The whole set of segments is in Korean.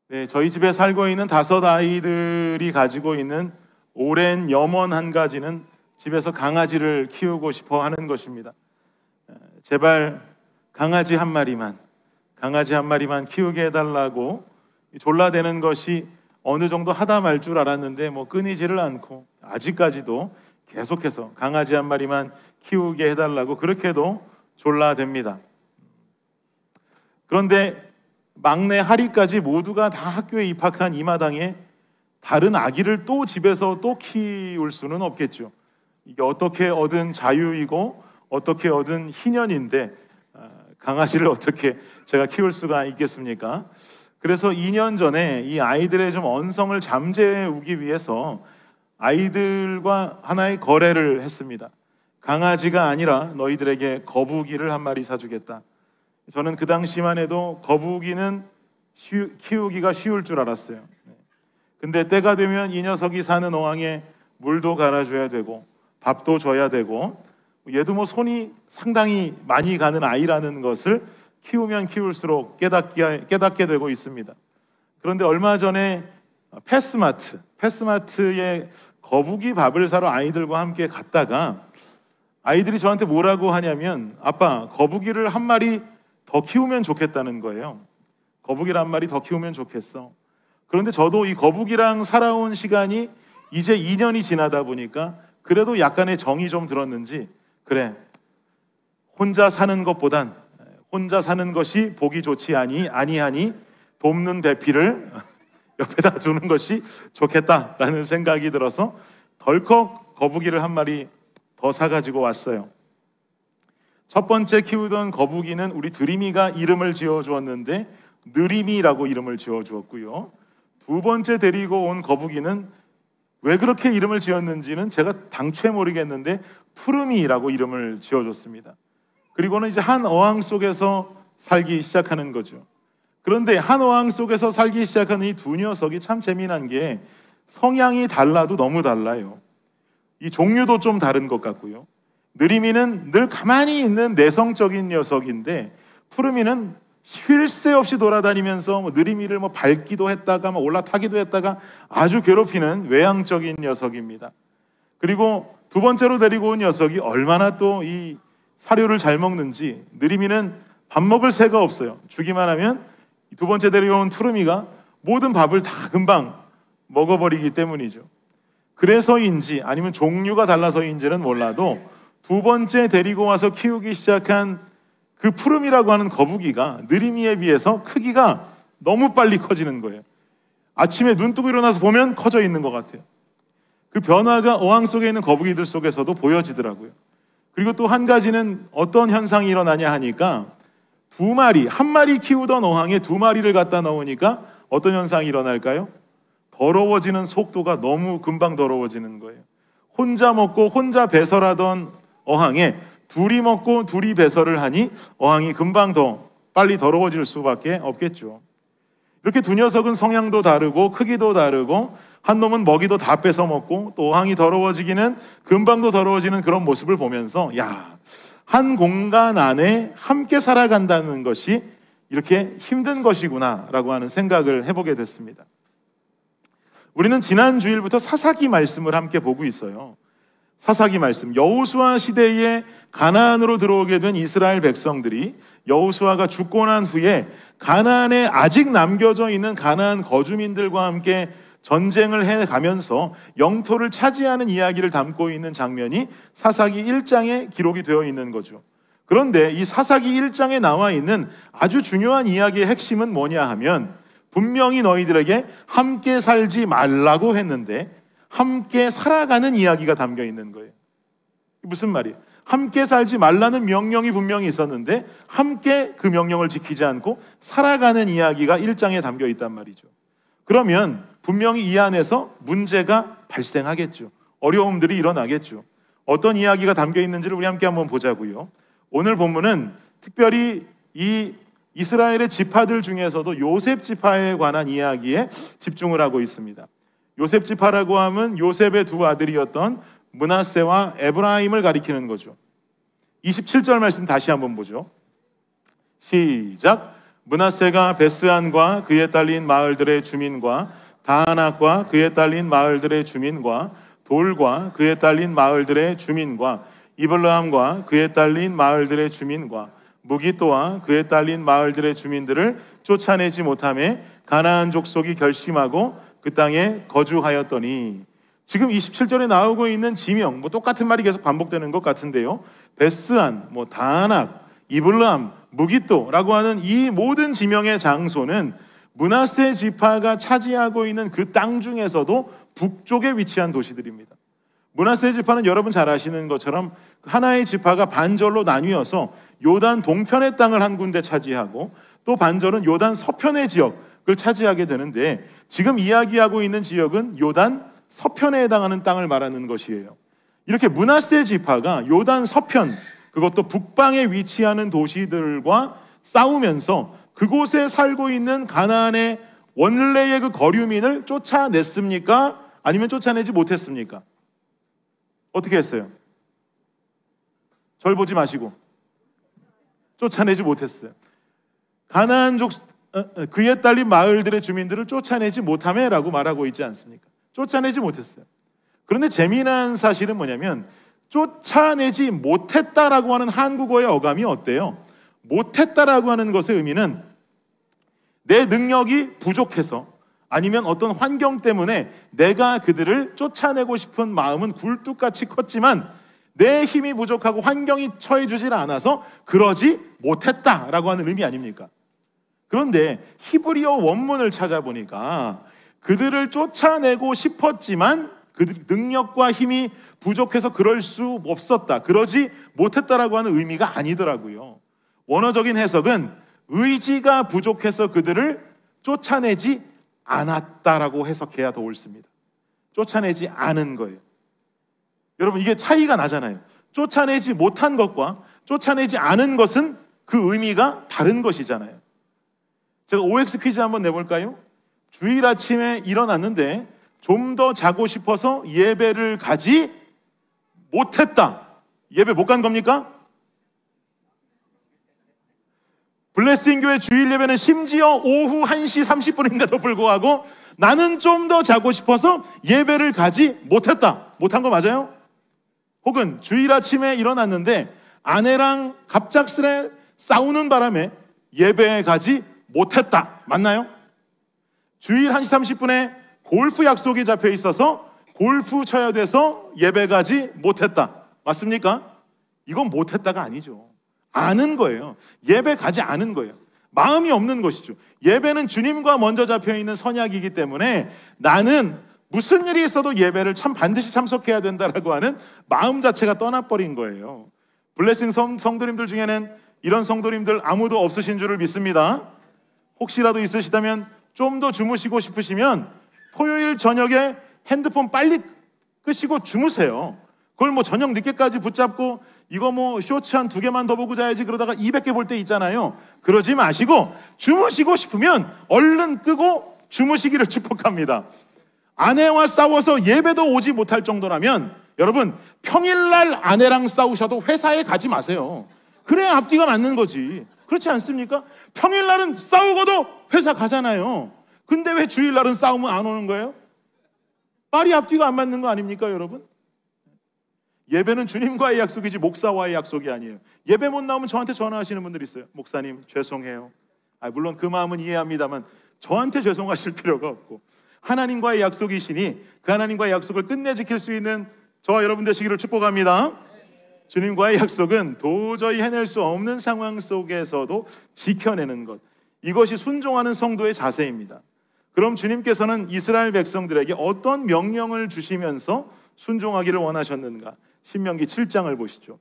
네, 저희 집에 살고 있는 5아이들이 가지고 있는 오랜 염원 한 가지는 집에서 강아지를 키우고 싶어 하는 것입니다. 제발 강아지 한 마리만 키우게 해달라고 졸라대는 것이 어느 정도 하다 말 줄 알았는데 끊이지를 않고 아직까지도 계속해서 강아지 한 마리만 키우게 해달라고 그렇게도 졸라댑니다. 그런데 막내 하리까지 모두가 다 학교에 입학한 이 마당에 다른 아기를 또 집에서 또 키울 수는 없겠죠. 이게 어떻게 얻은 자유이고 어떻게 얻은 희년인데 강아지를 어떻게 제가 키울 수가 있겠습니까? 그래서 2년 전에 이 아이들의 좀 언성을 잠재우기 위해서 아이들과 하나의 거래를 했습니다. 강아지가 아니라 너희들에게 거북이를 한 마리 사주겠다. 저는 그 당시만 해도 거북이는 키우기가 쉬울 줄 알았어요. 근데 때가 되면 이 녀석이 사는 어항에 물도 갈아줘야 되고 밥도 줘야 되고, 얘도 손이 상당히 많이 가는 아이라는 것을 키우면 키울수록 깨닫게 되고 있습니다. 그런데 얼마 전에 패스마트에 거북이 밥을 사러 아이들과 함께 갔다가 아이들이 저한테 뭐라고 하냐면, 아빠, 거북이를 한 마리 더 키우면 좋겠다는 거예요. 거북이를 한 마리 더 키우면 좋겠어. 그런데 저도 이 거북이랑 살아온 시간이 이제 2년이 지나다 보니까 그래도 약간의 정이 좀 들었는지, 그래, 혼자 사는 것보단 혼자 사는 것이 보기 좋지 아니하니 돕는 배필을 옆에다 두는 것이 좋겠다라는 생각이 들어서 덜컥 거북이를 한 마리 더 사가지고 왔어요. 첫 번째 키우던 거북이는 우리 드림이가 이름을 지어주었는데 느림이라고 이름을 지어주었고요. 두 번째 데리고 온 거북이는 왜 그렇게 이름을 지었는지는 제가 당최 모르겠는데 푸르미라고 이름을 지어줬습니다. 그리고는 이제 한 어항 속에서 살기 시작하는 거죠. 그런데 한 어항 속에서 살기 시작하는 이 두 녀석이 참 재미난 게 성향이 달라도 너무 달라요. 이 종류도 좀 다른 것 같고요. 느림이는 늘 가만히 있는 내성적인 녀석인데 푸르미는 쉴 새 없이 돌아다니면서 느림이를 밟기도 했다가 올라타기도 했다가 아주 괴롭히는 외향적인 녀석입니다. 그리고 두 번째로 데리고 온 녀석이 얼마나 또 이 사료를 잘 먹는지, 느림이는 밥 먹을 새가 없어요. 주기만 하면 두 번째 데려온 푸르미가 모든 밥을 다 금방 먹어버리기 때문이죠. 그래서인지 아니면 종류가 달라서인지는 몰라도 두 번째 데리고 와서 키우기 시작한 그 푸르미라고 하는 거북이가 느림이에 비해서 크기가 너무 빨리 커지는 거예요. 아침에 눈 뜨고 일어나서 보면 커져 있는 것 같아요. 그 변화가 어항 속에 있는 거북이들 속에서도 보여지더라고요. 그리고 또 한 가지는 어떤 현상이 일어나냐 하니까 한 마리 키우던 어항에 두 마리를 갖다 넣으니까 어떤 현상이 일어날까요? 더러워지는 속도가 너무 금방 더러워지는 거예요. 혼자 먹고 혼자 배설하던 어항에 둘이 먹고 둘이 배설을 하니 어항이 금방 더 빨리 더러워질 수밖에 없겠죠. 이렇게 두 녀석은 성향도 다르고 크기도 다르고 한 놈은 먹이도 다 뺏어 먹고 또 어항이 더러워지기는 금방도 더러워지는 그런 모습을 보면서 한 공간 안에 함께 살아간다는 것이 이렇게 힘든 것이구나 라고 하는 생각을 해보게 됐습니다. 우리는 지난 주일부터 사사기 말씀을 함께 보고 있어요. 사사기 말씀, 여호수아 시대에 가나안으로 들어오게 된 이스라엘 백성들이 여호수아가 죽고 난 후에 가나안에 아직 남겨져 있는 가나안 거주민들과 함께 전쟁을 해가면서 영토를 차지하는 이야기를 담고 있는 장면이 사사기 1장에 기록이 되어 있는 거죠. 그런데 이 사사기 1장에 나와 있는 아주 중요한 이야기의 핵심은 뭐냐 하면, 분명히 너희들에게 함께 살지 말라고 했는데 함께 살아가는 이야기가 담겨 있는 거예요. 무슨 말이에요? 함께 살지 말라는 명령이 분명히 있었는데 함께 그 명령을 지키지 않고 살아가는 이야기가 1장에 담겨 있단 말이죠. 그러면 분명히 이 안에서 문제가 발생하겠죠. 어려움들이 일어나겠죠. 어떤 이야기가 담겨 있는지를 우리 함께 한번 보자고요. 오늘 본문은 특별히 이 이스라엘의 지파들 중에서도 요셉 지파에 관한 이야기에 집중을 하고 있습니다. 요셉 지파라고 하면 요셉의 두 아들이었던 므낫세와 에브라임을 가리키는 거죠. 27절 말씀 다시 한번 보죠. 시작. 므낫세가 베스안과 그에 딸린 마을들의 주민과 다안악과 그에 딸린 마을들의 주민과 돌과 그에 딸린 마을들의 주민과 이블라함과 그에 딸린 마을들의 주민과 무기또와 그에 딸린 마을들의 주민들을 쫓아내지 못하며 가나안 족속이 결심하고 그 땅에 거주하였더니, 지금 27절에 나오고 있는 지명, 똑같은 말이 계속 반복되는 것 같은데요. 베스안, 다안악, 이블람, 무기또라고 하는 이 모든 지명의 장소는 므낫세 지파가 차지하고 있는 그 땅 중에서도 북쪽에 위치한 도시들입니다. 므낫세 지파는 여러분 잘 아시는 것처럼 하나의 지파가 반절로 나뉘어서 요단 동편의 땅을 한 군데 차지하고 또 반절은 요단 서편의 지역을 차지하게 되는데, 지금 이야기하고 있는 지역은 요단 서편에 해당하는 땅을 말하는 것이에요. 이렇게 므낫세 지파가 요단 서편, 그것도 북방에 위치하는 도시들과 싸우면서 그곳에 살고 있는 가나안의 원래의 그 거류민을 쫓아냈습니까? 아니면 쫓아내지 못했습니까? 어떻게 했어요? 절 보지 마시고. 쫓아내지 못했어요. 가나안 그에 딸린 마을들의 주민들을 쫓아내지 못하매라고 말하고 있지 않습니까? 쫓아내지 못했어요. 그런데 재미난 사실은 뭐냐면, 쫓아내지 못했다라고 하는 한국어의 어감이 어때요? 못했다라고 하는 것의 의미는 내 능력이 부족해서, 아니면 어떤 환경 때문에 내가 그들을 쫓아내고 싶은 마음은 굴뚝같이 컸지만 내 힘이 부족하고 환경이 처해주질 않아서 그러지 못했다라고 하는 의미 아닙니까? 그런데 히브리어 원문을 찾아보니까 그들을 쫓아내고 싶었지만 그들 능력과 힘이 부족해서 그럴 수 없었다, 그러지 못했다라고 하는 의미가 아니더라고요. 원어적인 해석은 의지가 부족해서 그들을 쫓아내지 않았다라고 해석해야 더 옳습니다. 쫓아내지 않은 거예요. 여러분, 이게 차이가 나잖아요. 쫓아내지 못한 것과 쫓아내지 않은 것은 그 의미가 다른 것이잖아요. 제가 OX 퀴즈 한번 내볼까요? 주일 아침에 일어났는데 좀 더 자고 싶어서 예배를 가지 못했다. 예배 못 간 겁니까? 블레싱 교회 주일 예배는 심지어 오후 1시 30분인데도 불구하고 나는 좀 더 자고 싶어서 예배를 가지 못했다. 못한 거 맞아요? 혹은 주일 아침에 일어났는데 아내랑 갑작스레 싸우는 바람에 예배에 가지 못했다. 맞나요? 주일 1시 30분에 골프 약속이 잡혀 있어서 골프 쳐야 돼서 예배 가지 못했다. 맞습니까? 이건 못했다가 아니죠. 아는 거예요. 예배 가지 않은 거예요. 마음이 없는 것이죠. 예배는 주님과 먼저 잡혀있는 선약이기 때문에 나는 무슨 일이 있어도 예배를 반드시 참석해야 된다라고 하는 마음 자체가 떠나버린 거예요. 블레싱 성도님들 중에는 이런 성도님들 아무도 없으신 줄을 믿습니다. 혹시라도 있으시다면 좀 더 주무시고 싶으시면 토요일 저녁에 핸드폰 빨리 끄시고 주무세요. 그걸 저녁 늦게까지 붙잡고 이거 쇼츠 한 2개만 더 보고 자야지 그러다가 200개 볼 때 있잖아요. 그러지 마시고 주무시고 싶으면 얼른 끄고 주무시기를 축복합니다. 아내와 싸워서 예배도 오지 못할 정도라면 여러분, 평일날 아내랑 싸우셔도 회사에 가지 마세요. 그래야 앞뒤가 맞는 거지. 그렇지 않습니까? 평일날은 싸우고도 회사 가잖아요. 근데 왜 주일날은 싸우면 안 오는 거예요? 말이 앞뒤가 안 맞는 거 아닙니까, 여러분? 예배는 주님과의 약속이지 목사와의 약속이 아니에요. 예배 못 나오면 저한테 전화하시는 분들이 있어요. 목사님 죄송해요. 물론 그 마음은 이해합니다만 저한테 죄송하실 필요가 없고, 하나님과의 약속이시니 그 하나님과의 약속을 끝내 지킬 수 있는 저와 여러분 되시기를 축복합니다. 주님과의 약속은 도저히 해낼 수 없는 상황 속에서도 지켜내는 것, 이것이 순종하는 성도의 자세입니다. 그럼 주님께서는 이스라엘 백성들에게 어떤 명령을 주시면서 순종하기를 원하셨는가? 신명기 7장을 보시죠.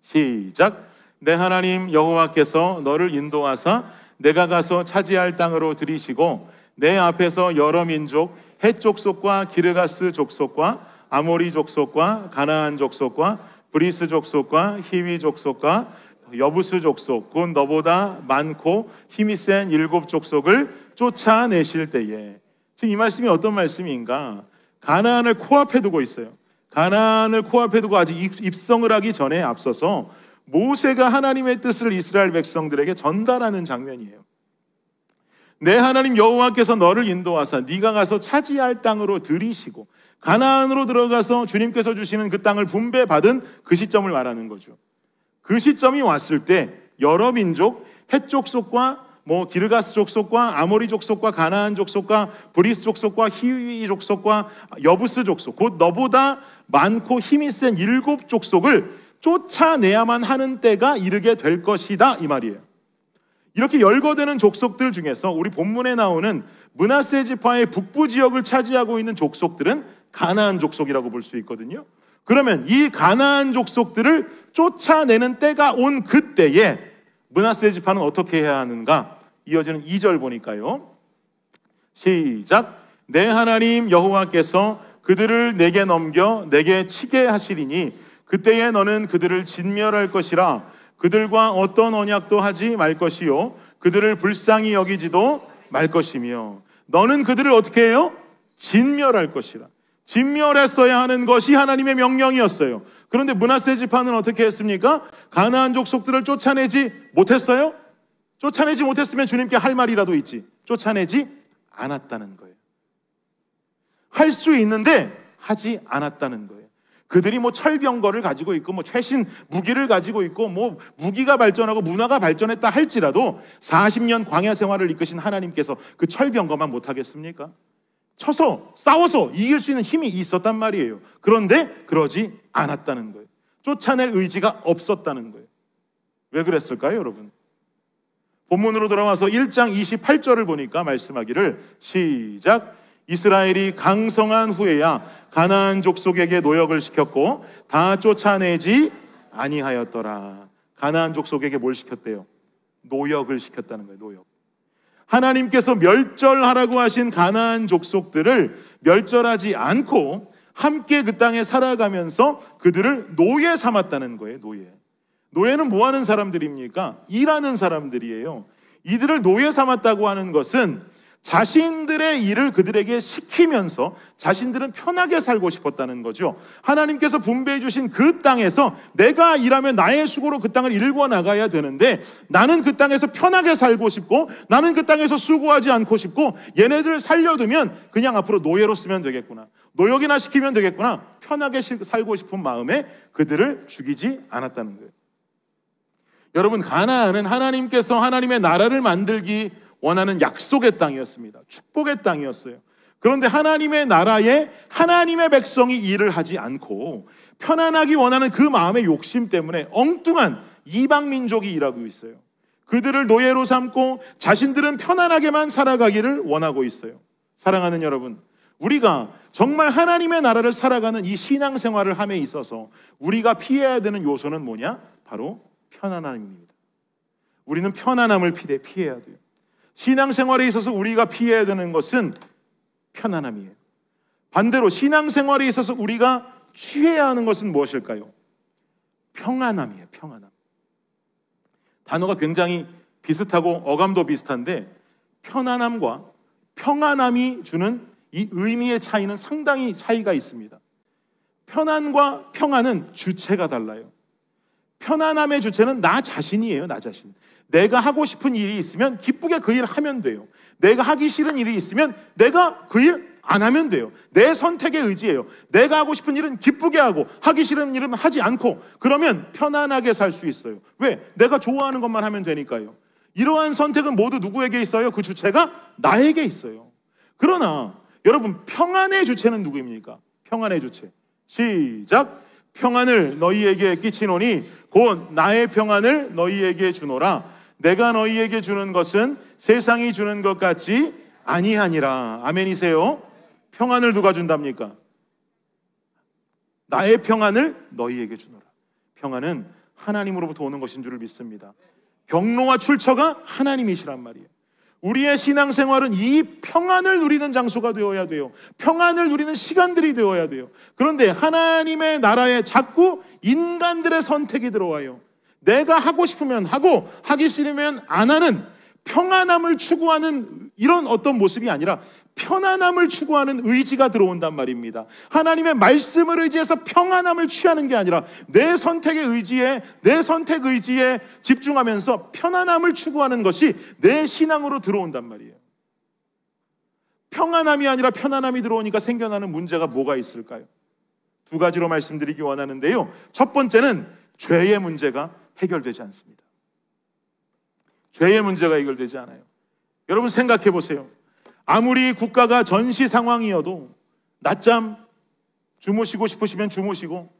시작. 내 하나님 여호와께서 너를 인도하사 내가 가서 차지할 땅으로 들이시고 내 앞에서 여러 민족, 헷 족속과 기르가스 족속과 아모리 족속과 가나안 족속과 브리스 족속과 히위 족속과 여부스 족속, 곧 너보다 많고 힘이 센 7 족속을 쫓아내실 때에, 지금 이 말씀이 어떤 말씀인가? 가나안을 코앞에 두고 있어요. 가나안을 코앞에 두고 아직 입성을 하기 전에 앞서서 모세가 하나님의 뜻을 이스라엘 백성들에게 전달하는 장면이에요. 내 하나님 여호와께서 너를 인도하사 네가 가서 차지할 땅으로 들이시고 가나안으로 들어가서 주님께서 주시는 그 땅을 분배받은 그 시점을 말하는 거죠. 그 시점이 왔을 때 여러 민족, 헷 족속과 기르가스 족속과 아모리 족속과 가나안 족속과 브리스 족속과 히위 족속과 여부스 족속, 곧 너보다 많고 힘이 센 7 족속을 쫓아내야만 하는 때가 이르게 될 것이다, 이 말이에요. 이렇게 열거되는 족속들 중에서 우리 본문에 나오는 므낫세 지파의 북부 지역을 차지하고 있는 족속들은 가나안 족속이라고 볼 수 있거든요. 그러면 이 가나안 족속들을 쫓아내는 때가 온 그때에 므낫세 지파는 어떻게 해야 하는가? 이어지는 2절 보니까요. 시작. 내 하나님 여호와께서 그들을 내게 넘겨 내게 치게 하시리니 그때에 너는 그들을 진멸할 것이라. 그들과 어떤 언약도 하지 말 것이요 그들을 불쌍히 여기지도 말 것이며 너는 그들을 어떻게 해요? 진멸할 것이라. 진멸했어야 하는 것이 하나님의 명령이었어요. 그런데 므낫세 지파는 어떻게 했습니까? 가나안 족속들을 쫓아내지 못했어요? 쫓아내지 못했으면 주님께 할 말이라도 있지. 쫓아내지 않았다는 거예요. 할 수 있는데 하지 않았다는 거예요. 그들이 철병거를 가지고 있고 최신 무기를 가지고 있고 무기가 발전하고 문화가 발전했다 할지라도 40년 광야 생활을 이끄신 하나님께서 그 철병거만 못하겠습니까? 쳐서 싸워서 이길 수 있는 힘이 있었단 말이에요. 그런데 그러지 않았다는 거예요. 쫓아낼 의지가 없었다는 거예요. 왜 그랬을까요, 여러분? 본문으로 돌아와서 1장 28절을 보니까 말씀하기를 시작. 이스라엘이 강성한 후에야 가나안 족속에게 노역을 시켰고 다 쫓아내지 아니하였더라. 가나안 족속에게 뭘 시켰대요? 노역을 시켰다는 거예요. 노역. 하나님께서 멸절하라고 하신 가나안 족속들을 멸절하지 않고 함께 그 땅에 살아가면서 그들을 노예 삼았다는 거예요. 노예는 뭐 하는 사람들입니까? 일하는 사람들이에요. 이들을 노예 삼았다고 하는 것은 자신들의 일을 그들에게 시키면서 자신들은 편하게 살고 싶었다는 거죠. 하나님께서 분배해 주신 그 땅에서 내가 일하면 나의 수고로 그 땅을 일궈 나가야 되는데 나는 그 땅에서 편하게 살고 싶고 나는 그 땅에서 수고하지 않고 싶고 얘네들 살려두면 그냥 앞으로 노예로 쓰면 되겠구나, 노역이나 시키면 되겠구나, 편하게 살고 싶은 마음에 그들을 죽이지 않았다는 거예요. 여러분, 가나안은 하나님께서 하나님의 나라를 만들기 원하는 약속의 땅이었습니다. 축복의 땅이었어요. 그런데 하나님의 나라에 하나님의 백성이 일을 하지 않고 편안하기 원하는 그 마음의 욕심 때문에 엉뚱한 이방 민족이 일하고 있어요. 그들을 노예로 삼고 자신들은 편안하게만 살아가기를 원하고 있어요. 사랑하는 여러분, 우리가 정말 하나님의 나라를 살아가는 이 신앙생활을 함에 있어서 우리가 피해야 되는 요소는 뭐냐? 바로 편안함입니다. 우리는 편안함을 피해야 돼요. 신앙생활에 있어서 우리가 피해야 되는 것은 편안함이에요. 반대로 신앙생활에 있어서 우리가 취해야 하는 것은 무엇일까요? 평안함이에요. 평안함. 단어가 굉장히 비슷하고 어감도 비슷한데 편안함과 평안함이 주는 이 의미의 차이는 상당히 차이가 있습니다. 편안과 평안은 주체가 달라요. 편안함의 주체는 나 자신이에요. 나 자신. 내가 하고 싶은 일이 있으면 기쁘게 그 일을 하면 돼요. 내가 하기 싫은 일이 있으면 내가 그 일 안 하면 돼요. 내 선택의 의지예요. 내가 하고 싶은 일은 기쁘게 하고 하기 싫은 일은 하지 않고 그러면 편안하게 살 수 있어요. 왜? 내가 좋아하는 것만 하면 되니까요. 이러한 선택은 모두 누구에게 있어요? 그 주체가 나에게 있어요. 그러나 여러분, 평안의 주체는 누구입니까? 평안의 주체. 시작. 평안을 너희에게 끼치노니 곧 나의 평안을 너희에게 주노라. 내가 너희에게 주는 것은 세상이 주는 것 같지 아니하니라. 아멘이세요? 평안을 누가 준답니까? 나의 평안을 너희에게 주노라. 평안은 하나님으로부터 오는 것인 줄을 믿습니다. 경로와 출처가 하나님이시란 말이에요. 우리의 신앙생활은 이 평안을 누리는 장소가 되어야 돼요. 평안을 누리는 시간들이 되어야 돼요. 그런데 하나님의 나라에 자꾸 인간들의 선택이 들어와요. 내가 하고 싶으면 하고 하기 싫으면 안 하는 평안함을 추구하는 이런 어떤 모습이 아니라 편안함을 추구하는 의지가 들어온단 말입니다. 하나님의 말씀을 의지해서 평안함을 취하는 게 아니라 내 선택 의지에 집중하면서 편안함을 추구하는 것이 내 신앙으로 들어온단 말이에요. 평안함이 아니라 편안함이 들어오니까 생겨나는 문제가 뭐가 있을까요? 두 가지로 말씀드리기 원하는데요. 첫 번째는 죄의 문제가 해결되지 않습니다. 죄의 문제가 해결되지 않아요. 여러분 생각해 보세요. 아무리 국가가 전시 상황이어도 낮잠 주무시고 싶으시면 주무시고,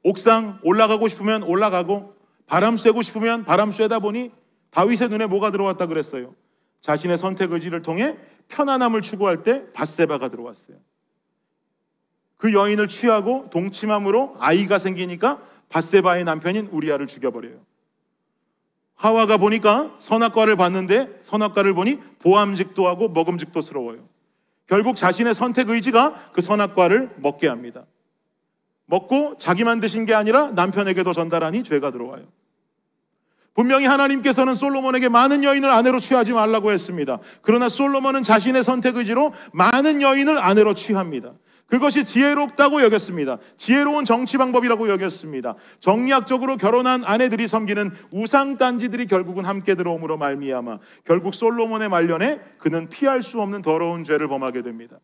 옥상 올라가고 싶으면 올라가고, 바람 쐬고 싶으면 바람 쐬다 보니 다윗의 눈에 뭐가 들어왔다 그랬어요? 자신의 선택 의지를 통해 편안함을 추구할 때 밧세바가 들어왔어요. 그 여인을 취하고 동침함으로 아이가 생기니까 밧세바의 남편인 우리아를 죽여버려요. 하와가 보니까 선악과를 봤는데 선악과를 보니 보암직도 하고 먹음직도스러워요. 결국 자신의 선택 의지가 그 선악과를 먹게 합니다. 먹고 자기만 드신 게 아니라 남편에게도 전달하니 죄가 들어와요. 분명히 하나님께서는 솔로몬에게 많은 여인을 아내로 취하지 말라고 했습니다. 그러나 솔로몬은 자신의 선택 의지로 많은 여인을 아내로 취합니다. 그것이 지혜롭다고 여겼습니다. 지혜로운 정치 방법이라고 여겼습니다. 정략적으로 결혼한 아내들이 섬기는 우상단지들이 결국은 함께 들어옴으로 말미암아 결국 솔로몬의 말년에 그는 피할 수 없는 더러운 죄를 범하게 됩니다.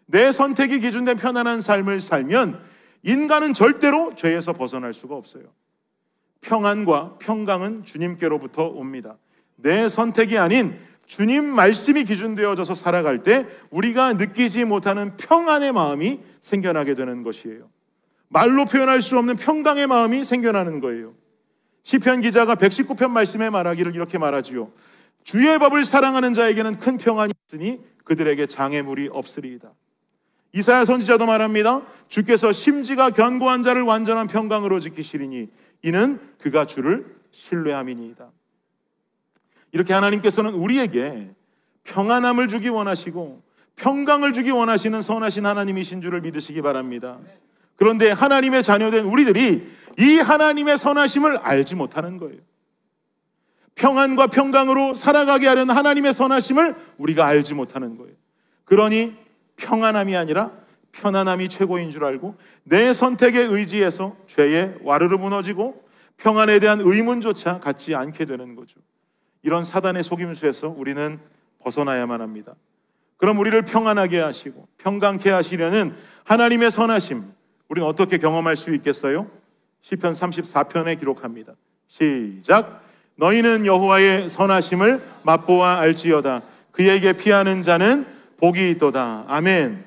내 선택이 기준된 편안한 삶을 살면 인간은 절대로 죄에서 벗어날 수가 없어요. 평안과 평강은 주님께로부터 옵니다. 내 선택이 아닌 주님 말씀이 기준되어져서 살아갈 때 우리가 느끼지 못하는 평안의 마음이 생겨나게 되는 것이에요. 말로 표현할 수 없는 평강의 마음이 생겨나는 거예요. 시편 기자가 119편 말씀에 말하기를 이렇게 말하지요. 주의 법을 사랑하는 자에게는 큰 평안이 있으니 그들에게 장애물이 없으리이다. 이사야 선지자도 말합니다. 주께서 심지가 견고한 자를 완전한 평강으로 지키시리니 이는 그가 주를 신뢰함이니이다. 이렇게 하나님께서는 우리에게 평안함을 주기 원하시고 평강을 주기 원하시는 선하신 하나님이신 줄을 믿으시기 바랍니다. 그런데 하나님의 자녀된 우리들이 이 하나님의 선하심을 알지 못하는 거예요. 평안과 평강으로 살아가게 하려는 하나님의 선하심을 우리가 알지 못하는 거예요. 그러니 평안함이 아니라 편안함이 최고인 줄 알고 내 선택에 의지해서 죄에 와르르 무너지고 평안에 대한 의문조차 갖지 않게 되는 거죠. 이런 사단의 속임수에서 우리는 벗어나야만 합니다. 그럼 우리를 평안하게 하시고 평강케 하시려는 하나님의 선하심, 우리는 어떻게 경험할 수 있겠어요? 시편 34편에 기록합니다. 시작. 너희는 여호와의 선하심을 맛보아 알지어다. 그에게 피하는 자는 복이 있도다. 아멘.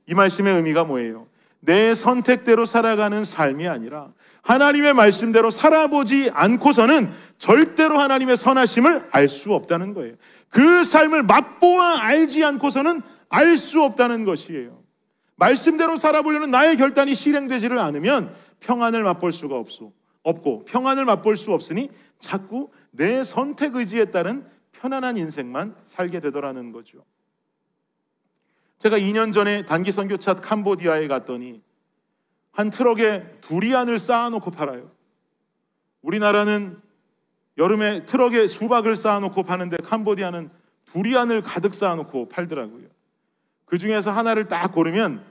이 말씀의 의미가 뭐예요? 내 선택대로 살아가는 삶이 아니라 하나님의 말씀대로 살아보지 않고서는 절대로 하나님의 선하심을 알 수 없다는 거예요. 그 삶을 맛보아 알지 않고서는 알 수 없다는 것이에요. 말씀대로 살아보려는 나의 결단이 실행되지를 않으면 평안을 맛볼 수가 없고 평안을 맛볼 수 없으니 자꾸 내 선택 의지에 따른 편안한 인생만 살게 되더라는 거죠. 제가 2년 전에 단기 선교차 캄보디아에 갔더니 한 트럭에 두리안을 쌓아놓고 팔아요. 우리나라는 여름에 트럭에 수박을 쌓아놓고 파는데 캄보디아는 두리안을 가득 쌓아놓고 팔더라고요. 그 중에서 하나를 딱 고르면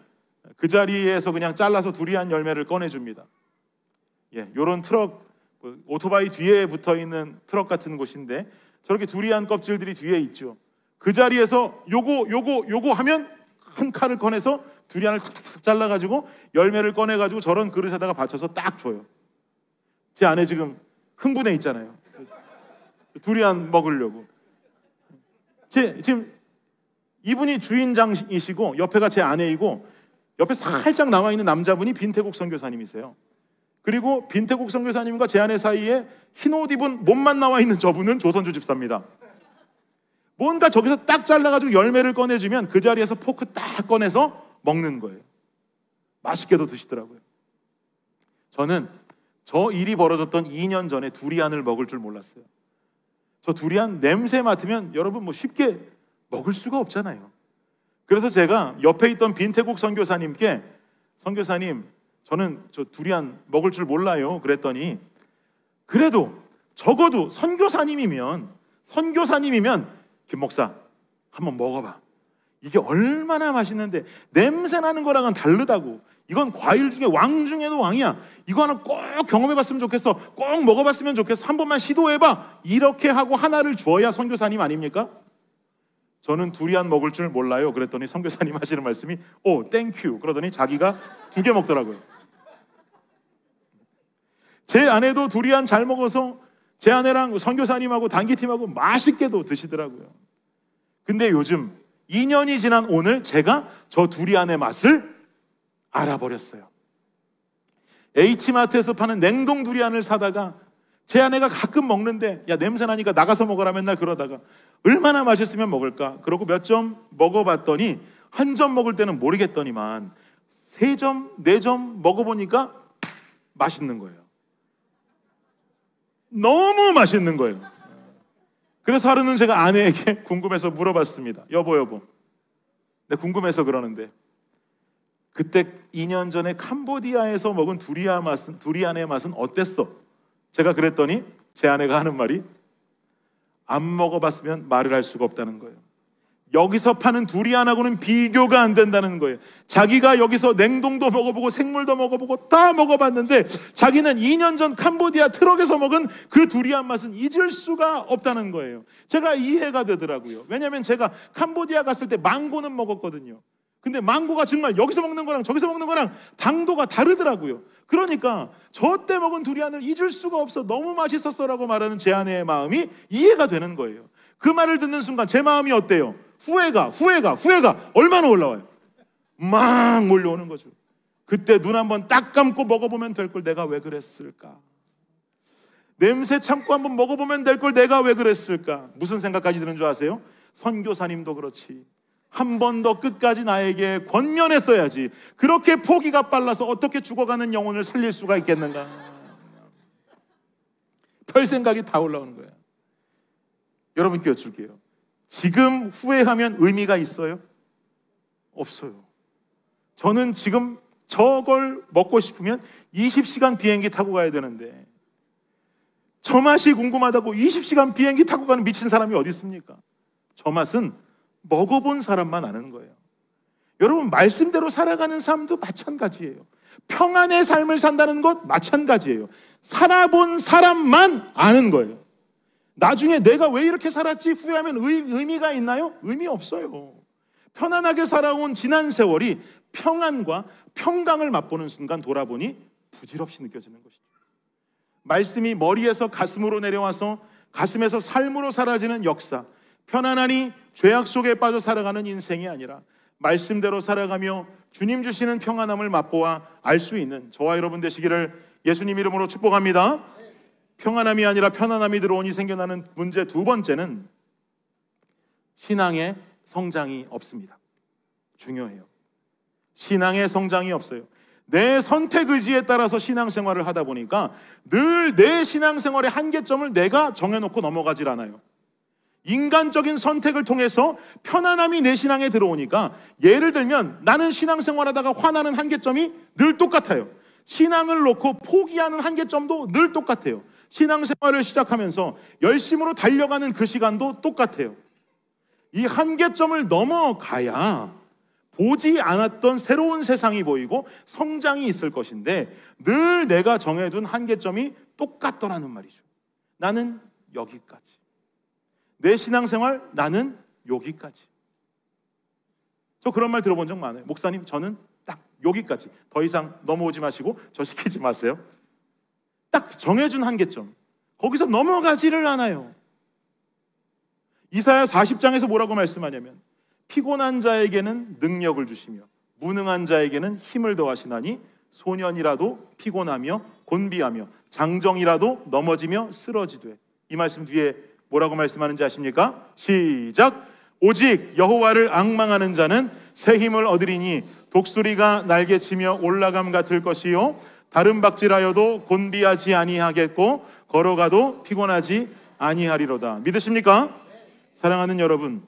그 자리에서 그냥 잘라서 두리안 열매를 꺼내줍니다. 요런 트럭, 오토바이 뒤에 붙어있는 트럭 같은 곳인데 저렇게 두리안 껍질들이 뒤에 있죠. 그 자리에서 요거 하면 한 칼을 꺼내서 두리안을 탁탁탁 잘라가지고 열매를 꺼내가지고 저런 그릇에다가 받쳐서 딱 줘요. 제 아내 지금 흥분해 있잖아요. 두리안 먹으려고. 지금 이분이 주인장이시고 옆에가 제 아내이고 옆에 살짝 나와 있는 남자분이 빈태국 선교사님이세요. 그리고 빈태국 선교사님과 제 아내 사이에 흰 옷 입은 몸만 나와 있는 저분은 조선주 집사입니다. 뭔가 저기서 딱 잘라가지고 열매를 꺼내주면 그 자리에서 포크 딱 꺼내서 먹는 거예요. 맛있게도 드시더라고요. 저는 저 일이 벌어졌던 2년 전에 두리안을 먹을 줄 몰랐어요. 저 두리안 냄새 맡으면 여러분 쉽게 먹을 수가 없잖아요. 그래서 제가 옆에 있던 빈태국 선교사님께 선교사님, 저는 저 두리안 먹을 줄 몰라요. 그랬더니 그래도 적어도 선교사님이면 김 목사 한번 먹어봐. 이게 얼마나 맛있는데 냄새 나는 거랑은 다르다고. 이건 과일 중에 왕 중에도 왕이야. 이거 하나 꼭 경험해봤으면 좋겠어. 꼭 먹어봤으면 좋겠어. 한 번만 시도해봐. 이렇게 하고 하나를 주어야 선교사님 아닙니까? 저는 두리안 먹을 줄 몰라요. 그랬더니 선교사님 하시는 말씀이 오 땡큐 그러더니 자기가 2개 먹더라고요. 제 아내도 두리안 잘 먹어서 제 아내랑 선교사님하고 단기팀하고 맛있게도 드시더라고요. 근데 요즘 2년이 지난 오늘 제가 저 두리안의 맛을 알아버렸어요. H마트에서 파는 냉동 두리안을 사다가 제 아내가 가끔 먹는데 야 냄새 나니까 나가서 먹어라 맨날 그러다가 얼마나 맛있으면 먹을까? 그러고 몇 점 먹어봤더니 한 점 먹을 때는 모르겠더니만 3점, 4점 먹어보니까 맛있는 거예요. 너무 맛있는 거예요. 그래서 하루는 제가 아내에게 궁금해서 물어봤습니다. 여보 내가 궁금해서 그러는데 그때 2년 전에 캄보디아에서 먹은 두리안의 맛은 어땠어? 제가 그랬더니 제 아내가 하는 말이 안 먹어봤으면 말을 할 수가 없다는 거예요. 여기서 파는 두리안하고는 비교가 안 된다는 거예요. 자기가 여기서 냉동도 먹어보고 생물도 먹어보고 다 먹어봤는데 자기는 2년 전 캄보디아 트럭에서 먹은 그 두리안 맛은 잊을 수가 없다는 거예요. 제가 이해가 되더라고요. 왜냐하면 제가 캄보디아 갔을 때 망고는 먹었거든요. 근데 망고가 정말 여기서 먹는 거랑 저기서 먹는 거랑 당도가 다르더라고요. 그러니까 저 때 먹은 두리안을 잊을 수가 없어. 너무 맛있었어라고 말하는 제 아내의 마음이 이해가 되는 거예요. 그 말을 듣는 순간 제 마음이 어때요? 후회가 얼마나 올라와요? 막 몰려오는 거죠. 그때 눈 한번 딱 감고 먹어보면 될 걸 내가 왜 그랬을까? 냄새 참고 한번 먹어보면 될 걸 내가 왜 그랬을까? 무슨 생각까지 드는 줄 아세요? 선교사님도 그렇지. 한 번 더 끝까지 나에게 권면했어야지. 그렇게 포기가 빨라서 어떻게 죽어가는 영혼을 살릴 수가 있겠는가? 별 생각이 다 올라오는 거예요. 여러분께 여쭐게요. 지금 후회하면 의미가 있어요? 없어요. 저는 지금 저걸 먹고 싶으면 20시간 비행기 타고 가야 되는데 저 맛이 궁금하다고 20시간 비행기 타고 가는 미친 사람이 어디 있습니까? 저 맛은 먹어본 사람만 아는 거예요. 여러분 말씀대로 살아가는 삶도 마찬가지예요. 평안의 삶을 산다는 것 마찬가지예요. 살아본 사람만 아는 거예요. 나중에 내가 왜 이렇게 살았지 후회하면 의미가 있나요? 의미 없어요. 편안하게 살아온 지난 세월이 평안과 평강을 맛보는 순간 돌아보니 부질없이 느껴지는 것이죠. 말씀이 머리에서 가슴으로 내려와서 가슴에서 삶으로 사라지는 역사, 편안하니 죄악 속에 빠져 살아가는 인생이 아니라 말씀대로 살아가며 주님 주시는 평안함을 맛보아 알 수 있는 저와 여러분 되시기를 예수님 이름으로 축복합니다. 평안함이 아니라 편안함이 들어오니 생겨나는 문제 두 번째는 신앙의 성장이 없습니다. 중요해요. 신앙의 성장이 없어요. 내 선택 의지에 따라서 신앙생활을 하다 보니까 늘 내 신앙생활의 한계점을 내가 정해놓고 넘어가질 않아요. 인간적인 선택을 통해서 편안함이 내 신앙에 들어오니까 예를 들면 나는 신앙생활하다가 화나는 한계점이 늘 똑같아요. 신앙을 놓고 포기하는 한계점도 늘 똑같아요. 신앙생활을 시작하면서 열심으로 달려가는 그 시간도 똑같아요. 이 한계점을 넘어가야 보지 않았던 새로운 세상이 보이고 성장이 있을 것인데 늘 내가 정해둔 한계점이 똑같더라는 말이죠. 나는 여기까지. 내 신앙생활 나는 여기까지. 저 그런 말 들어본 적 많아요. 목사님 저는 딱 여기까지. 더 이상 넘어오지 마시고 저 시키지 마세요. 딱 정해준 한계점. 거기서 넘어가지를 않아요. 이사야 40장에서 뭐라고 말씀하냐면 피곤한 자에게는 능력을 주시며 무능한 자에게는 힘을 더하시나니 소년이라도 피곤하며 곤비하며 장정이라도 넘어지며 쓰러지되. 이 말씀 뒤에 뭐라고 말씀하는지 아십니까? 시작! 오직 여호와를 앙망하는 자는 새 힘을 얻으리니 독수리가 날개치며 올라감 같을 것이요 다른 박질하여도 곤비하지 아니하겠고 걸어가도 피곤하지 아니하리로다. 믿으십니까? 사랑하는 여러분,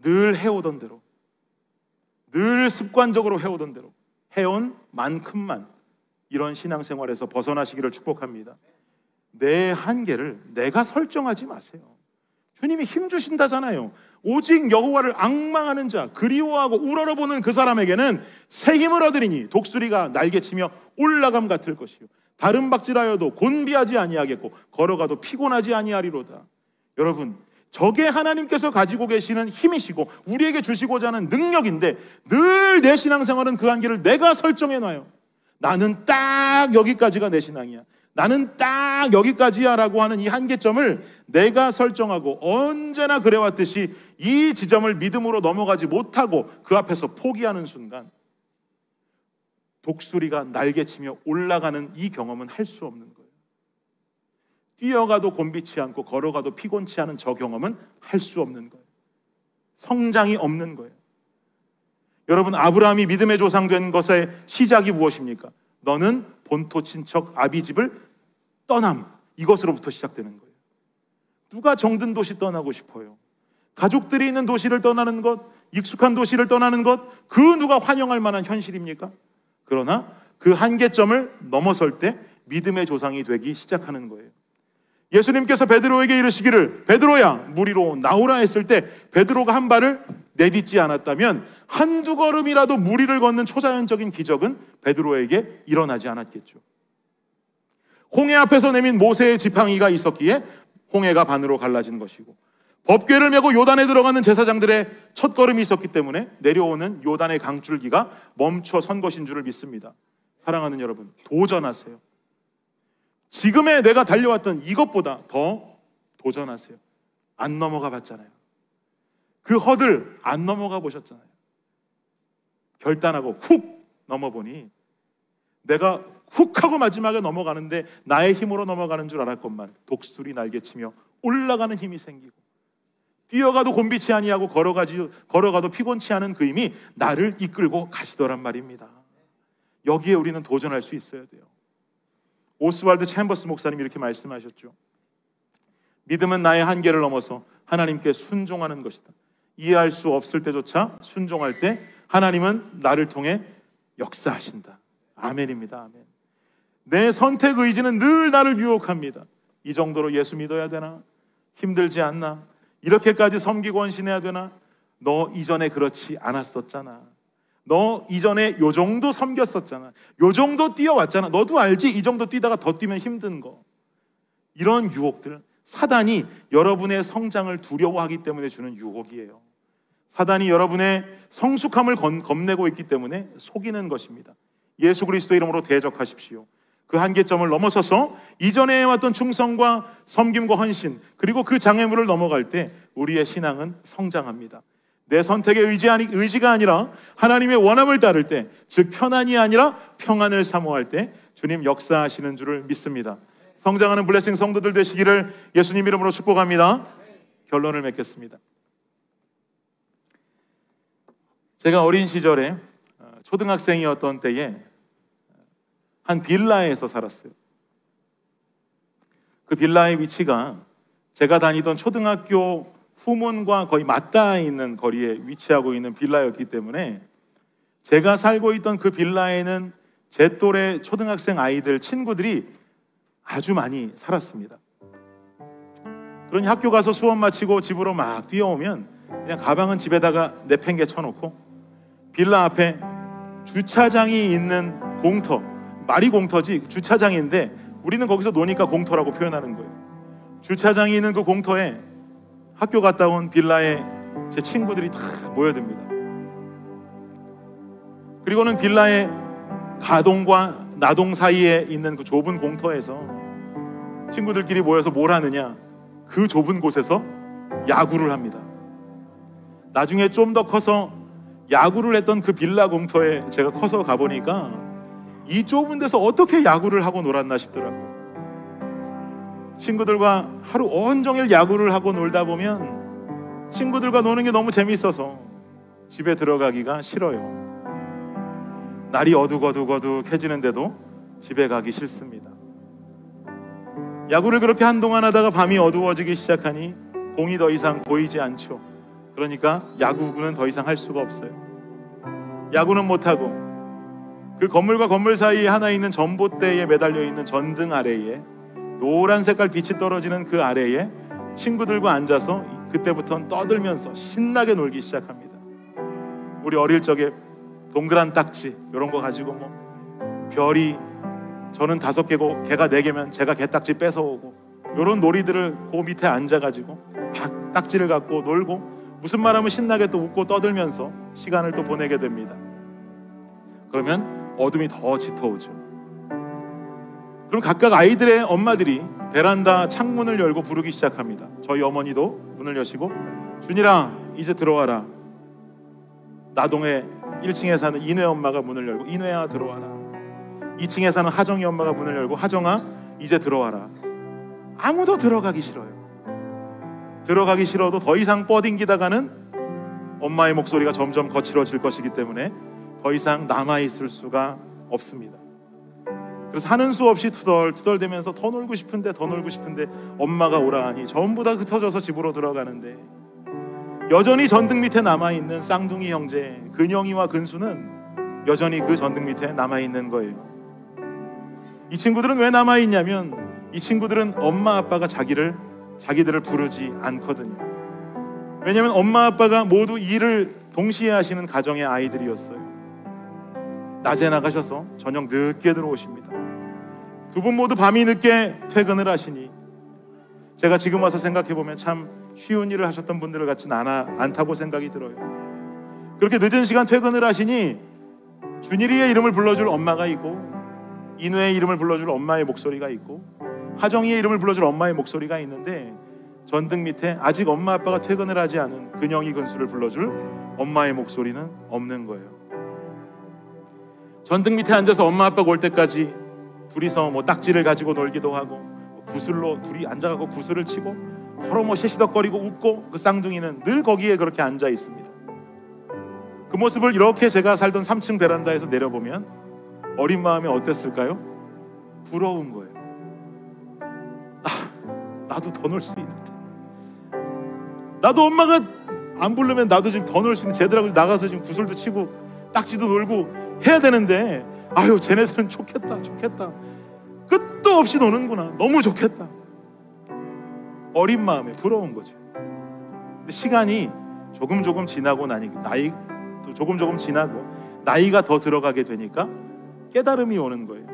늘 해오던 대로, 늘 습관적으로 해오던 대로 해온 만큼만 이런 신앙생활에서 벗어나시기를 축복합니다. 내 한계를 내가 설정하지 마세요. 주님이 힘 주신다잖아요. 오직 여호와를 앙망하는 자, 그리워하고 우러러보는 그 사람에게는 새 힘을 얻으리니 독수리가 날개치며 올라감 같을 것이요 다른 박질하여도 곤비하지 아니하겠고 걸어가도 피곤하지 아니하리로다. 여러분, 저게 하나님께서 가지고 계시는 힘이시고 우리에게 주시고자 하는 능력인데 늘 내 신앙생활은 그 한계를 내가 설정해놔요. 나는 딱 여기까지가 내 신앙이야, 나는 딱 여기까지야 라고 하는 이 한계점을 내가 설정하고 언제나 그래왔듯이 이 지점을 믿음으로 넘어가지 못하고 그 앞에서 포기하는 순간 독수리가 날개치며 올라가는 이 경험은 할 수 없는 거예요. 뛰어가도 곤비치 않고 걸어가도 피곤치 않은 저 경험은 할 수 없는 거예요. 성장이 없는 거예요. 여러분, 아브라함이 믿음의 조상 된 것의 시작이 무엇입니까? 너는 본토 친척 아비집을 떠남, 이것으로부터 시작되는 거예요. 누가 정든 도시 떠나고 싶어요? 가족들이 있는 도시를 떠나는 것, 익숙한 도시를 떠나는 것, 그 누가 환영할 만한 현실입니까? 그러나 그 한계점을 넘어설 때 믿음의 조상이 되기 시작하는 거예요. 예수님께서 베드로에게 이르시기를 베드로야 물 위로 나오라 했을 때 베드로가 한 발을 내딛지 않았다면 한두 걸음이라도 물 위를 걷는 초자연적인 기적은 베드로에게 일어나지 않았겠죠. 홍해 앞에서 내민 모세의 지팡이가 있었기에 홍해가 반으로 갈라진 것이고, 법궤를 메고 요단에 들어가는 제사장들의 첫걸음이 있었기 때문에 내려오는 요단의 강줄기가 멈춰 선 것인 줄을 믿습니다. 사랑하는 여러분, 도전하세요. 지금의 내가 달려왔던 이것보다 더 도전하세요. 안 넘어가 봤잖아요. 그 허들 안 넘어가 보셨잖아요. 결단하고 훅 넘어보니 내가 훅 하고 마지막에 넘어가는데 나의 힘으로 넘어가는 줄 알았건만 독수리 날개치며 올라가는 힘이 생기고, 뛰어가도 곤비치 아니하고 걸어가도 피곤치 않은 그 힘이 나를 이끌고 가시더란 말입니다. 여기에 우리는 도전할 수 있어야 돼요. 오스왈드 챔버스 목사님이 이렇게 말씀하셨죠. 믿음은 나의 한계를 넘어서 하나님께 순종하는 것이다. 이해할 수 없을 때조차 순종할 때 하나님은 나를 통해 역사하신다. 아멘입니다. 아멘. 내 선택 의지는 늘 나를 유혹합니다. 이 정도로 예수 믿어야 되나? 힘들지 않나? 이렇게까지 섬기고 헌신해야 되나? 너 이전에 그렇지 않았었잖아. 너 이전에 요 정도 섬겼었잖아. 요 정도 뛰어왔잖아. 너도 알지? 이 정도 뛰다가 더 뛰면 힘든 거. 이런 유혹들, 사단이 여러분의 성장을 두려워하기 때문에 주는 유혹이에요. 사단이 여러분의 성숙함을 겁내고 있기 때문에 속이는 것입니다. 예수 그리스도의 이름으로 대적하십시오. 그 한계점을 넘어서서 이전에 해왔던 충성과 섬김과 헌신, 그리고 그 장애물을 넘어갈 때 우리의 신앙은 성장합니다. 내 선택의 의지가 아니라 하나님의 원함을 따를 때, 즉 편안이 아니라 평안을 사모할 때 주님 역사하시는 줄을 믿습니다. 성장하는 블레싱 성도들 되시기를 예수님 이름으로 축복합니다. 결론을 맺겠습니다. 제가 어린 시절에 초등학생이었던 때에 한 빌라에서 살았어요. 그 빌라의 위치가 제가 다니던 초등학교 후문과 거의 맞닿아 있는 거리에 위치하고 있는 빌라였기 때문에 제가 살고 있던 그 빌라에는 제 또래 초등학생 아이들 친구들이 아주 많이 살았습니다. 그러니 학교 가서 수업 마치고 집으로 막 뛰어오면 그냥 가방은 집에다가 내팽개 쳐놓고 빌라 앞에 주차장이 있는 공터, 말이 공터지 주차장인데 우리는 거기서 노니까 공터라고 표현하는 거예요. 주차장이 있는 그 공터에 학교 갔다 온 빌라에 제 친구들이 다 모여듭니다. 그리고는 빌라의 가동과 나동 사이에 있는 그 좁은 공터에서 친구들끼리 모여서 뭘 하느냐, 그 좁은 곳에서 야구를 합니다. 나중에 좀 더 커서 야구를 했던 그 빌라 공터에 제가 커서 가보니까 이 좁은 데서 어떻게 야구를 하고 놀았나 싶더라고요. 친구들과 하루 온종일 야구를 하고 놀다 보면 친구들과 노는 게 너무 재밌어서 집에 들어가기가 싫어요. 날이 어둑어둑해지는데도 집에 가기 싫습니다. 야구를 그렇게 한동안 하다가 밤이 어두워지기 시작하니 공이 더 이상 보이지 않죠. 그러니까 야구는 더 이상 할 수가 없어요. 야구는 못하고 그 건물과 건물 사이에 하나 있는 전봇대에 매달려 있는 전등 아래에 노란 색깔 빛이 떨어지는 그 아래에 친구들과 앉아서 그때부터는 떠들면서 신나게 놀기 시작합니다. 우리 어릴 적에 동그란 딱지 이런 거 가지고 별이 저는 5개고 걔가 4개면 제가 개딱지 뺏어오고 이런 놀이들을 그 밑에 앉아가지고 막 딱지를 갖고 놀고 무슨 말하면 신나게 또 웃고 떠들면서 시간을 또 보내게 됩니다. 그러면 어둠이 더 짙어오죠. 그럼 각각 아이들의 엄마들이 베란다 창문을 열고 부르기 시작합니다. 저희 어머니도 문을 여시고 준이라 이제 들어와라. 나동에 1층에 사는 인회 엄마가 문을 열고 인회야 들어와라. 2층에 사는 하정이 엄마가 문을 열고 하정아 이제 들어와라. 아무도 들어가기 싫어요. 들어가기 싫어도 더 이상 뻗ing기다가는 엄마의 목소리가 점점 거칠어질 것이기 때문에 더 이상 남아있을 수가 없습니다. 그래서 하는 수 없이 투덜투덜대면서 더 놀고 싶은데 엄마가 오라 하니 전부 다 흩어져서 집으로 들어가는데 여전히 전등 밑에 남아있는 쌍둥이 형제 근영이와 근수는 여전히 그 전등 밑에 남아있는 거예요. 이 친구들은 왜 남아있냐면 이 친구들은 엄마 아빠가 자기들을 부르지 않거든요. 왜냐하면 엄마 아빠가 모두 일을 동시에 하시는 가정의 아이들이었어요. 낮에 나가셔서 저녁 늦게 들어오십니다. 두 분 모두 밤이 늦게 퇴근을 하시니 제가 지금 와서 생각해보면 참 쉬운 일을 하셨던 분들 같진 않다고 생각이 들어요. 그렇게 늦은 시간 퇴근을 하시니 준일이의 이름을 불러줄 엄마가 있고 인우의 이름을 불러줄 엄마의 목소리가 있고 하정이의 이름을 불러줄 엄마의 목소리가 있는데 전등 밑에 아직 엄마 아빠가 퇴근을 하지 않은 근영이 근수를 불러줄 엄마의 목소리는 없는 거예요. 전등 밑에 앉아서 엄마 아빠가 올 때까지 둘이서 딱지를 가지고 놀기도 하고 구슬로 둘이 앉아가고 구슬을 치고 서로 시시덕거리고 웃고 그 쌍둥이는 늘 거기에 그렇게 앉아 있습니다. 그 모습을 이렇게 제가 살던 3층 베란다에서 내려보면 어린 마음이 어땠을까요? 부러운 거예요. 나도 더 놀 수 있는데, 나도 엄마가 안 부르면 나도 지금 더 놀 수 있는, 쟤들하고 나가서 지금 구슬도 치고 딱지도 놀고 해야 되는데 아유 쟤네들은 좋겠다 끝도 없이 노는구나, 너무 좋겠다. 어린 마음에 부러운 거죠. 근데 시간이 조금 지나고 나니까 나이도 조금 지나고 나이가 더 들어가게 되니까 깨달음이 오는 거예요.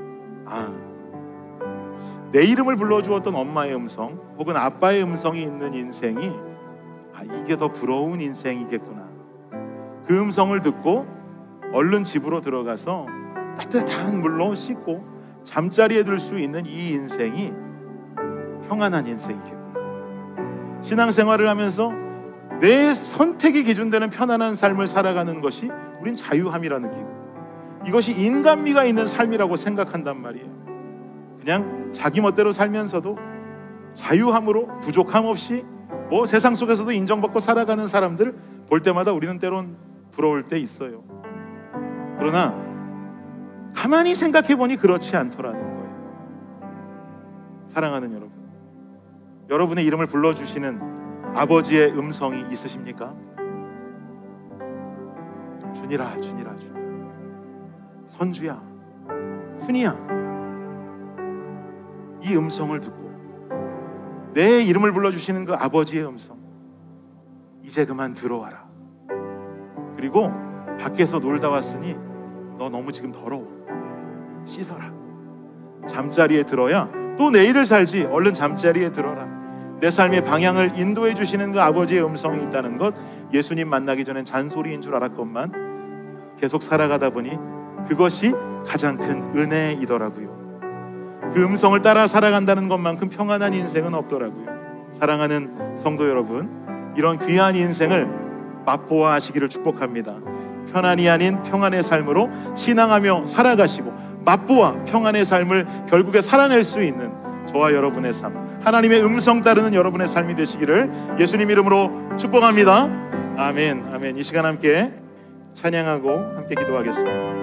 내 이름을 불러주었던 엄마의 음성 혹은 아빠의 음성이 있는 인생이 이게 더 부러운 인생이겠구나. 그 음성을 듣고 얼른 집으로 들어가서 따뜻한 물로 씻고 잠자리에 들 수 있는 이 인생이 평안한 인생이겠구나. 신앙생활을 하면서 내 선택이 기준되는 편안한 삶을 살아가는 것이 우린 자유함이라는 느끼고, 이것이 인간미가 있는 삶이라고 생각한단 말이에요. 그냥 자기 멋대로 살면서도 자유함으로 부족함 없이 세상 속에서도 인정받고 살아가는 사람들 볼 때마다 우리는 때론 부러울 때 있어요. 그러나 가만히 생각해보니 그렇지 않더라는 거예요. 사랑하는 여러분, 여러분의 이름을 불러주시는 아버지의 음성이 있으십니까? 준이라 선주야, 훈이야, 이 음성을 듣고 내 이름을 불러주시는 그 아버지의 음성, 이제 그만 들어와라. 그리고 밖에서 놀다 왔으니 너 너무 지금 더러워, 씻어라. 잠자리에 들어야 또 내일을 살지. 얼른 잠자리에 들어라. 내 삶의 방향을 인도해 주시는 그 아버지의 음성이 있다는 것, 예수님 만나기 전엔 잔소리인 줄 알았건만 계속 살아가다 보니 그것이 가장 큰 은혜이더라고요. 그 음성을 따라 살아간다는 것만큼 평안한 인생은 없더라고요. 사랑하는 성도 여러분, 이런 귀한 인생을 맛보아 하시기를 축복합니다. 편안이 아닌 평안의 삶으로 신앙하며 살아가시고 맛보아 평안의 삶을 결국에 살아낼 수 있는 저와 여러분의 삶, 하나님의 음성 따르는 여러분의 삶이 되시기를 예수님 이름으로 축복합니다. 아멘, 아멘. 이 시간 함께 찬양하고 함께 기도하겠습니다.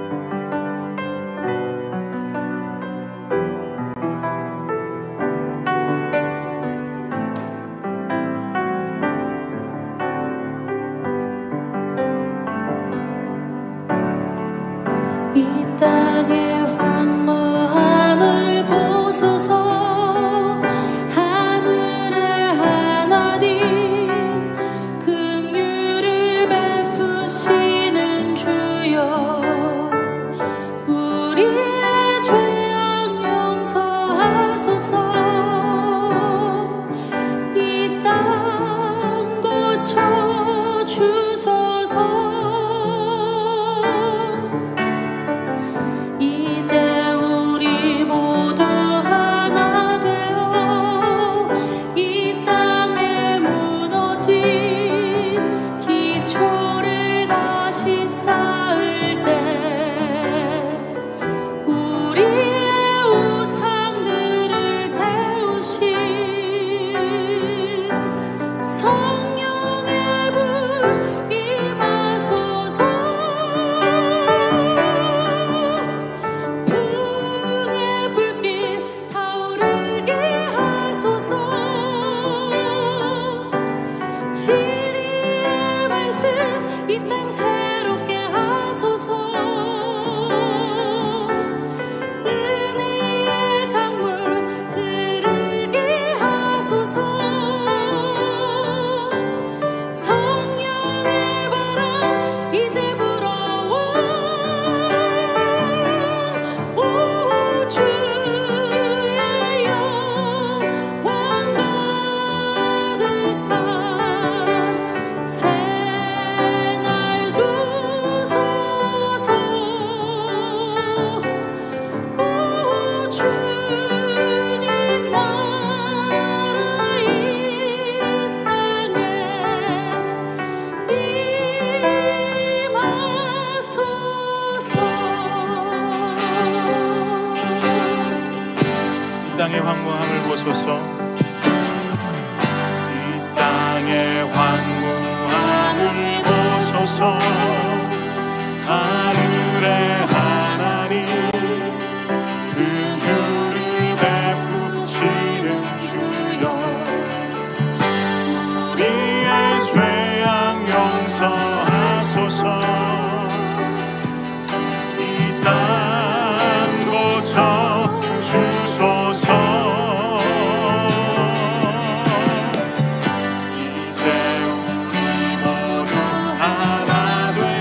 하늘의 하나님 주소서. 이제 우리 모두 하나 되어 이 땅에 무너진 기초를 다시 쌓을 때 우리의 우상들을 태우신 성령의 불 임하소서. 풍의 불길 타오르게 하소서. 진리의 말씀 이 땅 새롭게 하소서. 은혜의 강물 흐르게 하소서. 성령의 바람 이제 불어와. 오 주의 영광 가득한 새날 주소서. 오 주님 나라 이 땅에 임하소서. 이 땅의 황무함을 보소서. 이 땅의 황무함을 보소서. 하늘의 하나님 긍휼을 베푸시는 주여, 우리의 죄악 용서하소서. 이 땅 고쳐 주소서. 이제 우리 모두 하나 되어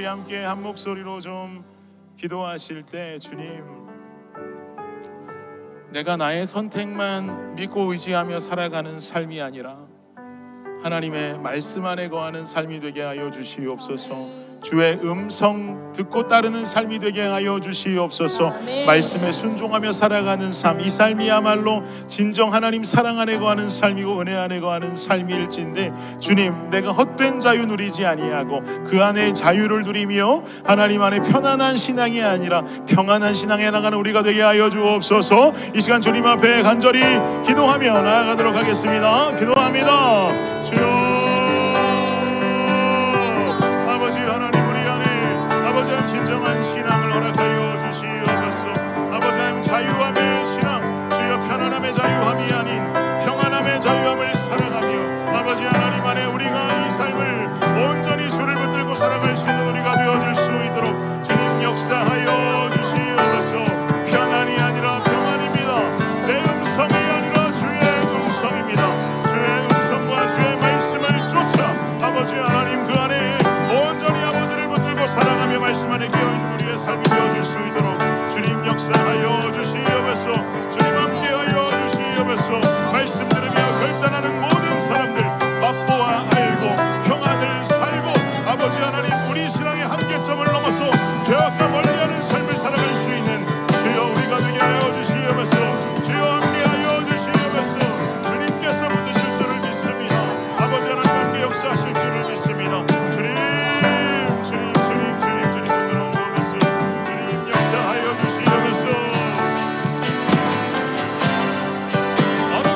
우리 함께 한 목소리로 좀 기도하실 때, 주님, 내가 나의 선택만 믿고 의지하며 살아가는 삶이 아니라 하나님의 말씀 안에 거하는 삶이 되게 하여 주시옵소서. 주의 음성 듣고 따르는 삶이 되게 하여 주시옵소서. 말씀에 순종하며 살아가는 삶, 이 삶이야말로 진정 하나님 사랑 안에 거하는 삶이고 은혜 안에 거하는 삶일진데, 주님, 내가 헛된 자유 누리지 아니하고 그 안에 자유를 누리며 하나님 안에 편안한 신앙이 아니라 평안한 신앙에 나가는 우리가 되게 하여 주옵소서. 이 시간 주님 앞에 간절히 기도하며 나아가도록 하겠습니다. 기도합니다. 주여, 아버지 하나님, 우리 안에 아버지 하나님 진정한 신앙을 허락하여 주시옵소서. 아버지 하나님 자유함의 신앙, 주여 편안함의 자유함이 아닌 평안함의 자유함을 살아가며 아버지 하나님 안에 우리가 이 삶을 온전히 주를 붙들고 살아갈 수 있는 우리가 되어질 수 있도록 주님 역사하여 주시옵소서. 편안이 아니라 평안입니다. 내 음성이 아니라 주의 음성입니다. 주의 음성과 주의 말씀을 쫓아 아버지 하나님 그 안에 온전히 아버지를 붙들고 살아가며 말씀 안에 깨어있는 우리의 삶이 되어질 수 있도록 주님 역사하여 주시옵소서. 주님 함께하여 주시옵소서. 말씀 들으며 결단하는 모든 사람들 맛보아 알고 평안을 살고 아버지 하나님 우리 신앙의 한계점을 넘어서 죄악과 멀리하는 삶을 살아갈 수 있는 주여 우리가 되게 하여 주시옵소서. 주여 함께하여 주시옵소서. 주님께서 붙드실 줄을 믿습니다. 아버지 하나님 함께 역사하실 줄을 믿습니다. 주님 부끄러운 모습 주님 역사하여 주시옵소서. 어느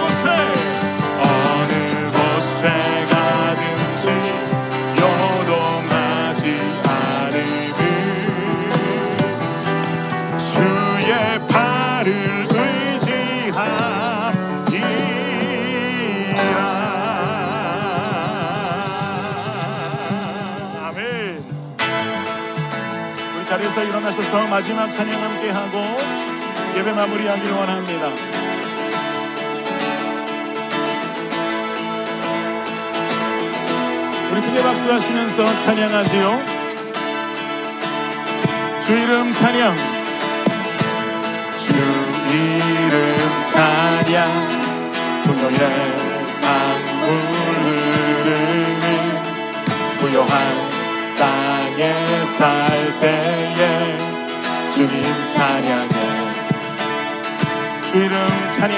곳에 가든지 요동하지 않으면 주의 팔을 의지하리라. 아멘. 우리 자리에서 일어나셔서 마지막 찬양 함께하고 예배 마무리하기를 원합니다. 우리 크게 박수하시면서 찬양하지요. 주 이름 찬양, 주 이름 찬양. 부요의 강물 흐르는 부요한 땅에 살 때에 주님 찬양해. 주 이름 찬양,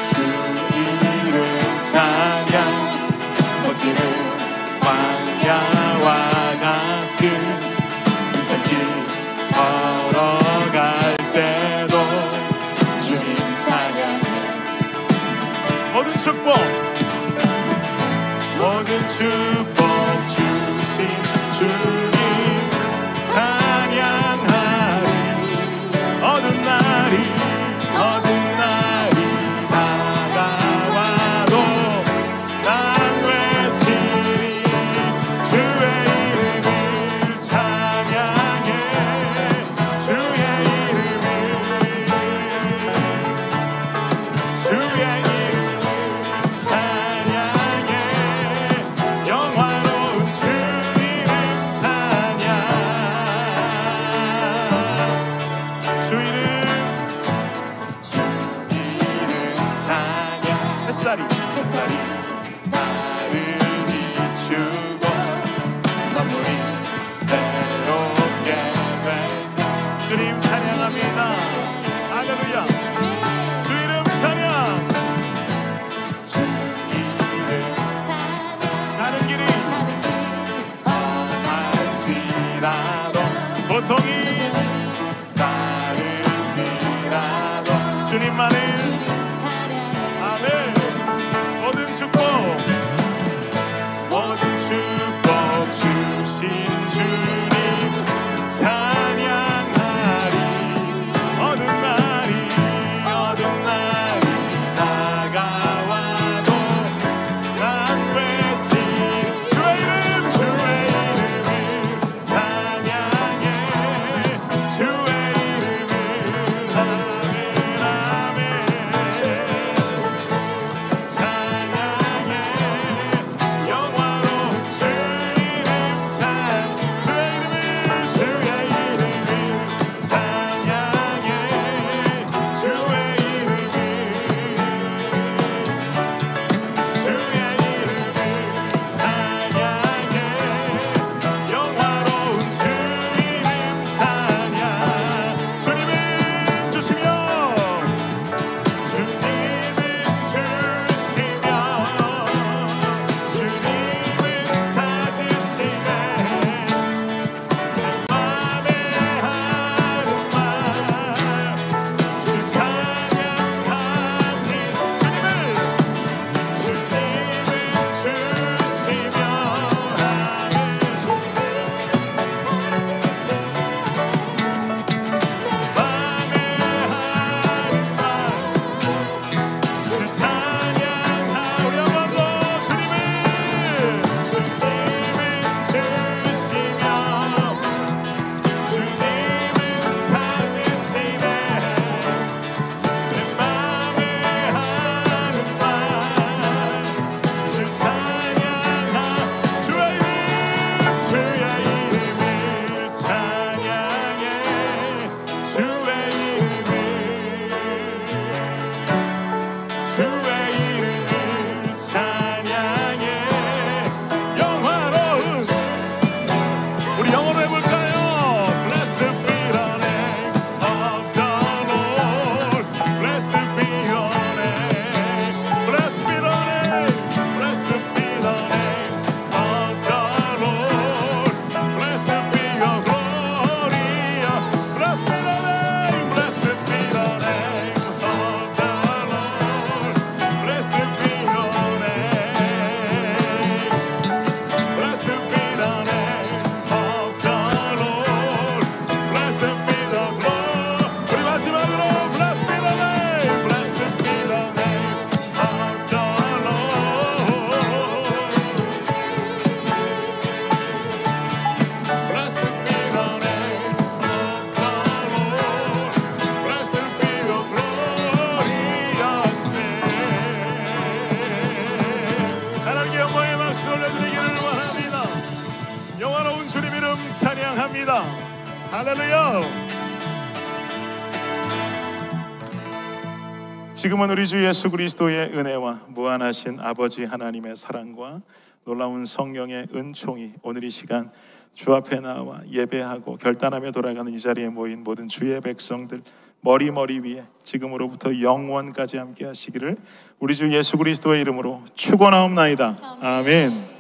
주 이름 찬양. 거칠은 광야와 같은 인생길 걸어갈 때도 주님 찬양해. 모든 축복 주신 주님 찬양하리. 어두운 날이 다가와도 난 외치리. 주의 이름을 찬양해. 주의 이름을 찬양해. 영화로운 주 이름 찬양. 주 이름 찬양. 햇살이 나를 비추고 만물이 새롭게 될 주님 찬양합니다. 할렐루야. 주 이름 찬양. 주 이름 가는 길이 험할지라도 고통이 따를지라도 주님만의 아멘. 모든 축복 주신 주님 찬양하리. 어두운 날이 다가와도 난 외치. 주의 이름을 찬양해. 주의 이름을 아멘 아멘. 할렐루야. 지금은 우리 주 예수 그리스도의 은혜와 무한하신 아버지 하나님의 사랑과 놀라운 성령의 은총이 오늘 이 시간 주 앞에 나와 예배하고 결단하며 돌아가는 이 자리에 모인 모든 주의 백성들 머리 위에 지금으로부터 영원까지 함께 하시기를 우리 주 예수 그리스도의 이름으로 축원하옵나이다. 아멘.